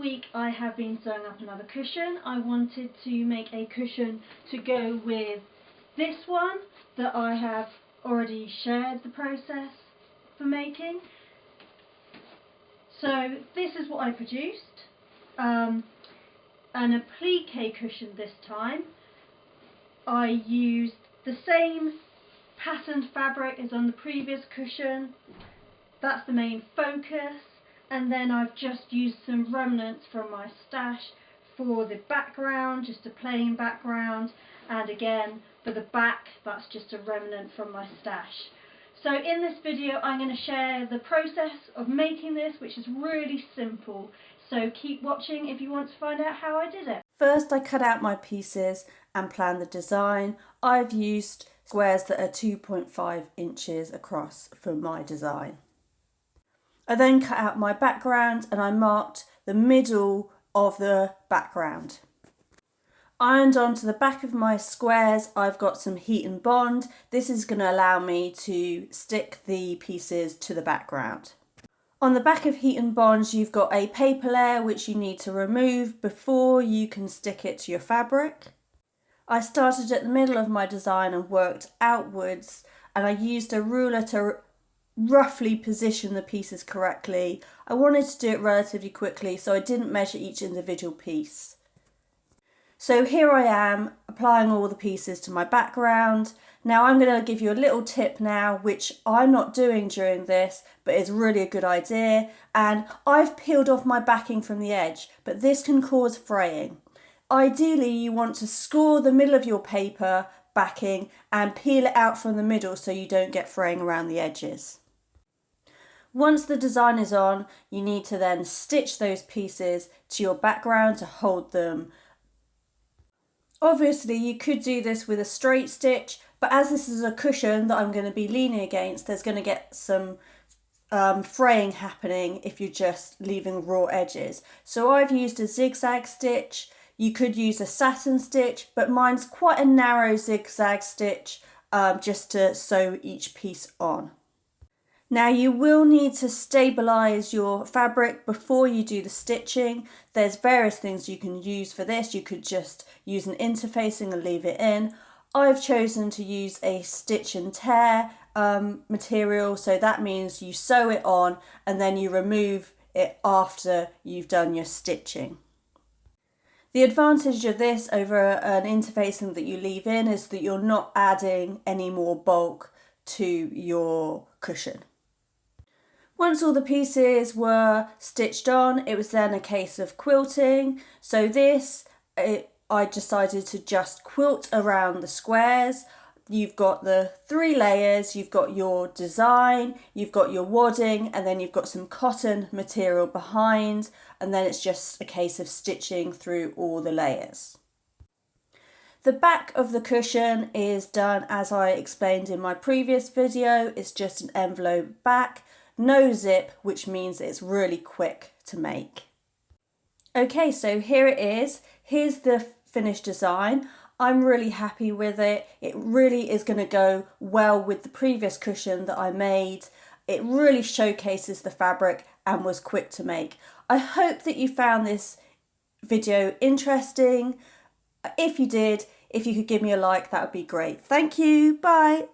week I have been sewing up another cushion. I wanted to make a cushion to go with this one that I have already shared the process for making. So this is what I produced, an applique cushion this time. I used the same patterned fabric as on the previous cushion. That's the main focus, and then I've just used some remnants from my stash for the background, just a plain background, and again for the back that's just a remnant from my stash. So in this video I'm going to share the process of making this, which is really simple, so keep watching if you want to find out how I did it. First I cut out my pieces and planned the design. I've used squares that are 2.5 inches across for my design. I then cut out my background and I marked the middle of the background. Ironed onto the back of my squares, I've got some heat and bond. This is going to allow me to stick the pieces to the background. On the back of heat and bonds, you've got a paper layer which you need to remove before you can stick it to your fabric. I started at the middle of my design and worked outwards, and I used a ruler to roughly position the pieces correctly. I wanted to do it relatively quickly, so I didn't measure each individual piece. So here I am applying all the pieces to my background. Now I'm going to give you a little tip now, which I'm not doing during this, but is really a good idea. And I've peeled off my backing from the edge, but this can cause fraying. Ideally, you want to score the middle of your paper backing and peel it out from the middle so you don't get fraying around the edges. Once the design is on, you need to then stitch those pieces to your background to hold them. Obviously, you could do this with a straight stitch, but as this is a cushion that I'm going to be leaning against, there's going to get some fraying happening if you're just leaving raw edges. So I've used a zigzag stitch. You could use a satin stitch, but mine's quite a narrow zigzag stitch just to sew each piece on. Now you will need to stabilise your fabric before you do the stitching. There's various things you can use for this. You could just use an interfacing and leave it in. I've chosen to use a stitch and tear material, so that means you sew it on and then you remove it after you've done your stitching. The advantage of this over an interfacing that you leave in is that you're not adding any more bulk to your cushion. Once all the pieces were stitched on, it was then a case of quilting. So I decided to just quilt around the squares. You've got the 3 layers, you've got your design, you've got your wadding, and then you've got some cotton material behind, and then it's just a case of stitching through all the layers. The back of the cushion is done as I explained in my previous video. It's just an envelope back. No zip, which means it's really quick to make. Okay, so here it is. Here's the finished design. I'm really happy with it. It really is going to go well with the previous cushion that I made. It really showcases the fabric and was quick to make. I hope that you found this video interesting. If you did, if you could give me a like, that would be great. Thank you. Bye.